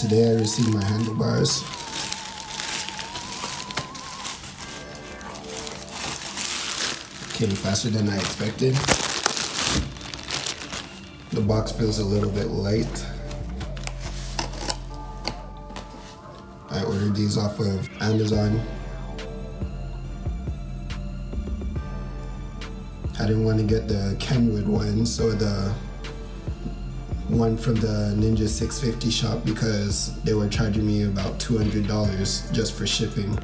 today I received my handlebars. Came faster than I expected. The box feels a little bit light. I ordered these off of Amazon. I didn't want to get the Kenwood ones or the one from the Ninja 650 shop because they were charging me about $200 just for shipping.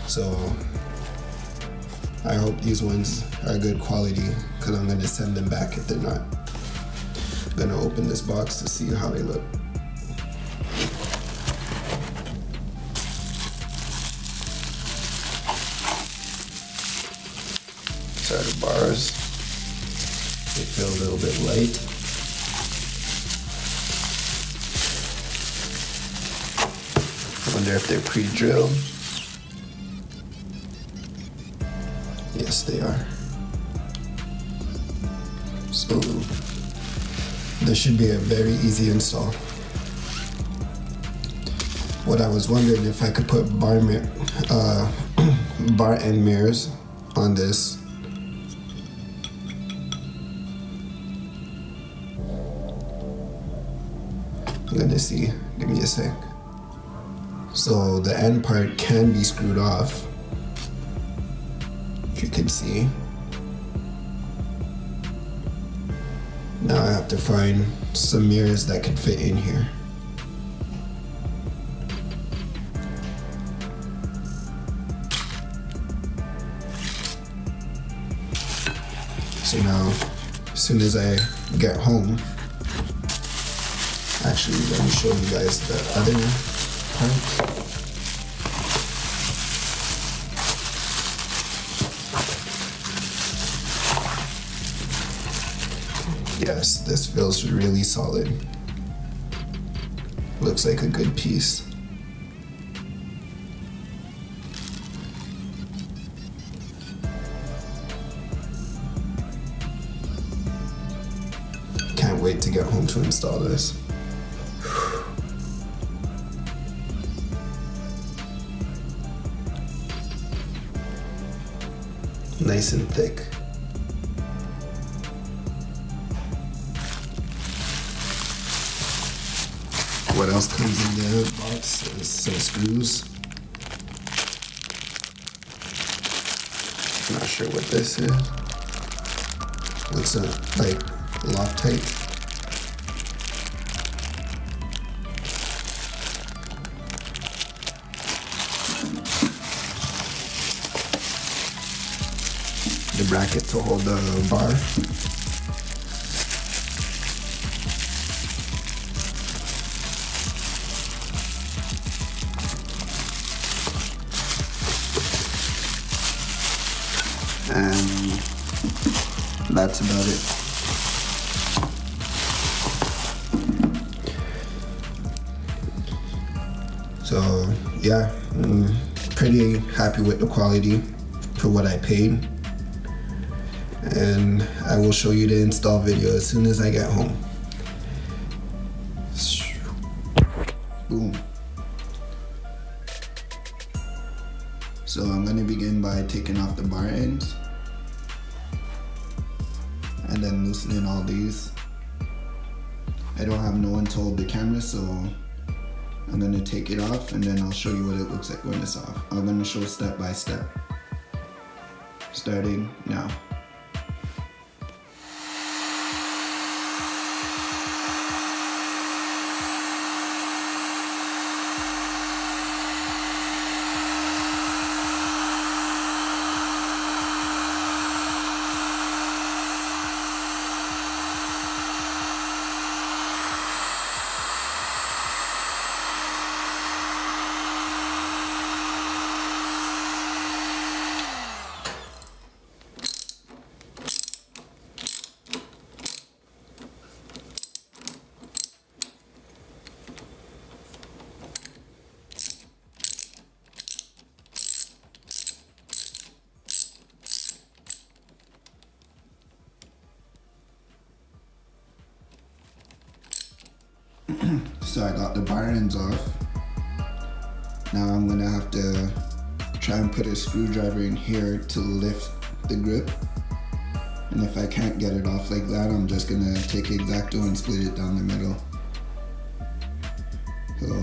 So I hope these ones are good quality because I'm going to send them back if they're not. I'm going to open this box to see how they look. These are the bars. They feel a little bit light. I wonder if they're pre-drilled. Yes, they are. So this should be a very easy install. What I was wondering if I could put bar end mirrors on this. I'm gonna see. Give me a sec. So the end part can be screwed off. If you can see. Now I have to find some mirrors that can fit in here. So now, as soon as I get home, actually let me show you guys the other part. Yes, this feels really solid. Looks like a good piece. Can't wait to get home to install this. Nice and thick. What else comes in the box is some screws. Not sure what this is. Looks like Loctite. The bracket to hold the bar. And that's about it. So yeah, I'm pretty happy with the quality for what I paid. And I will show you the install video as soon as I get home. Boom. So I'm going to begin by taking off the bar ends and then loosening all these. I don't have no one to hold the camera, so I'm going to take it off and then I'll show you what it looks like when it's off. I'm going to show step by step. Starting now. So I got the bar ends off. Now I'm gonna have to try and put a screwdriver in here to lift the grip. And if I can't get it off like that, I'm just gonna take X-Acto and split it down the middle. So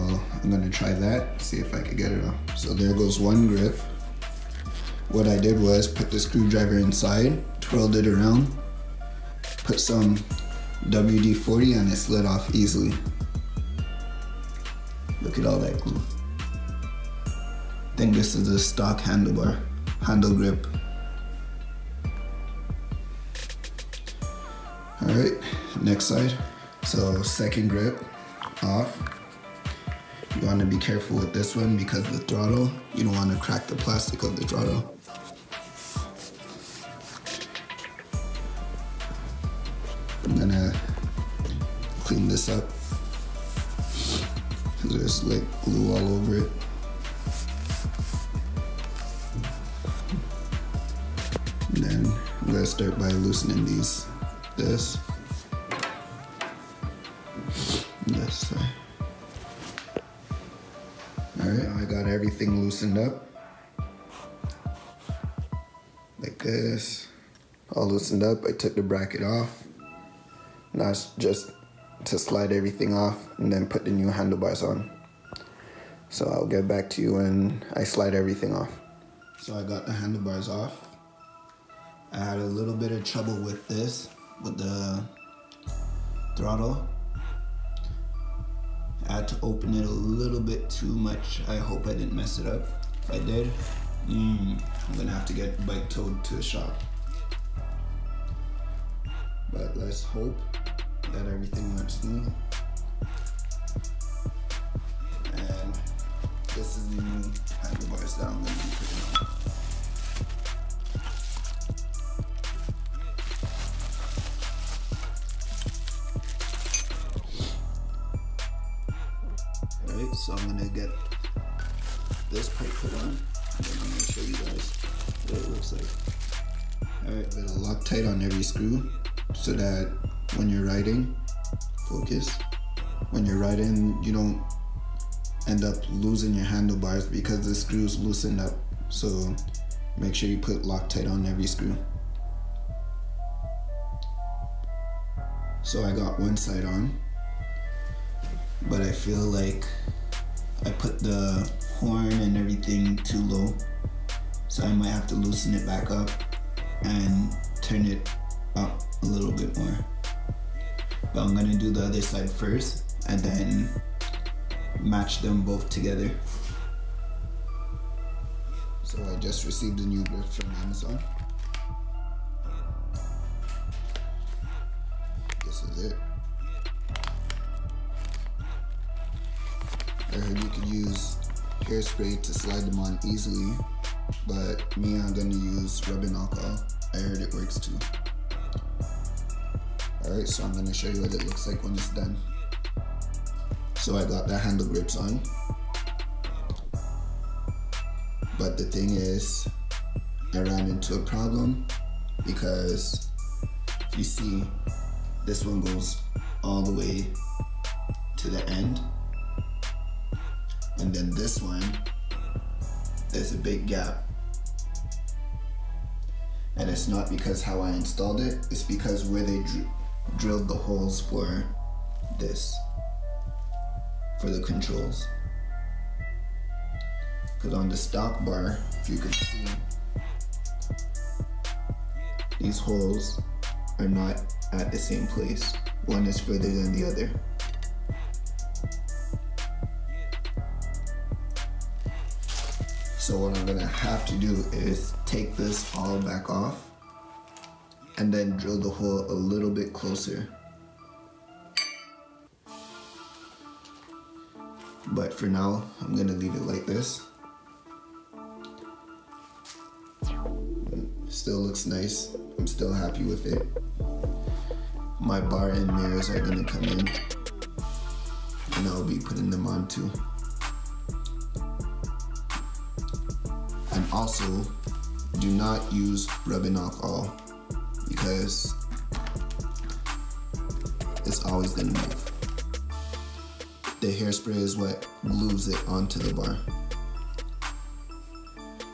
I'm gonna try that, see if I can get it off. So there goes one grip. What I did was put the screwdriver inside, twirled it around, put some WD-40 and it slid off easily. Look at all that glue. I think this is a stock handle grip. Alright, next side. So second grip off. You want to be careful with this one because the throttle, you don't want to crack the plastic of the throttle. I'm gonna clean this up because there's like glue all over it. And then I'm gonna start by loosening this, and this side. Alright, I got everything loosened up. Like this. All loosened up. I took the bracket off. Now it's just to slide everything off and then put the new handlebars on. So I'll get back to you when I slide everything off. So I got the handlebars off. I had a little bit of trouble with this, with the throttle. I had to open it a little bit too much. I hope I didn't mess it up. If I did, I'm gonna have to get the bike towed to the shop. But let's hope that everything went smooth. And this is the new handlebars that I'm gonna be putting on. Alright, so I'm gonna get this part put on, and then I'm gonna show you guys what it looks like. Alright, got a Loctite on every screw so that when you're riding, when you're riding, you don't end up losing your handlebars because the screws loosened up. So make sure you put Loctite on every screw. So I got one side on, but I feel like I put the horn and everything too low, so I might have to loosen it back up and turn it up a little bit more. But I'm gonna do the other side first and then match them both together. So I just received a new grip from Amazon. This is it. I heard you could use hairspray to slide them on easily, but me, I'm gonna use rubbing alcohol. I heard it works too. Alright, so I'm gonna show you what it looks like when it's done. So I got the handle grips on, but the thing is, I ran into a problem because you see, this one goes all the way to the end. And then this one, there's a big gap. And it's not because how I installed it, it's because where they drilled the holes for this, for the controls. Because on the stock bar, if you could see, these holes are not at the same place. One is further than the other. So what I'm gonna have to do is take this all back off and then drill the hole a little bit closer. But for now, I'm gonna leave it like this. Still looks nice. I'm still happy with it. My bar and mirrors are gonna come in, and I'll be putting them on too. And also, do not use rubbing alcohol because it's always gonna move. the hairspray is what glues it onto the bar.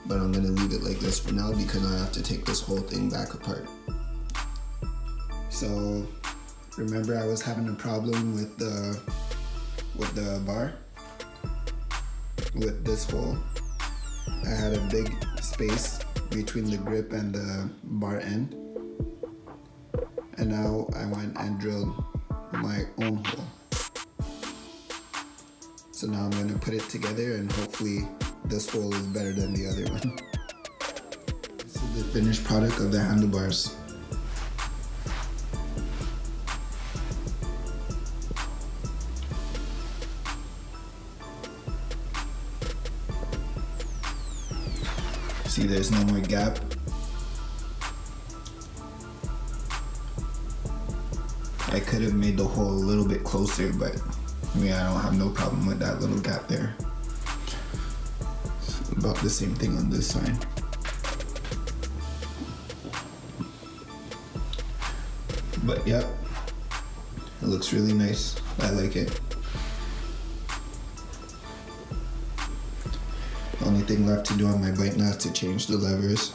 But I'm gonna leave it like this for now because I have to take this whole thing back apart. So remember I was having a problem with the bar? With this hole. I had a big space between the grip and the bar end. And now I went and drilled my own hole. So now I'm gonna put it together and hopefully this hole is better than the other one. This is the finished product of the handlebars. See, there's no more gap. I could have made the hole a little bit closer, but I mean, I don't have no problem with that little gap there. About the same thing on this side. But yep, it looks really nice. I like it. The only thing left to do on my bike now is to change the levers.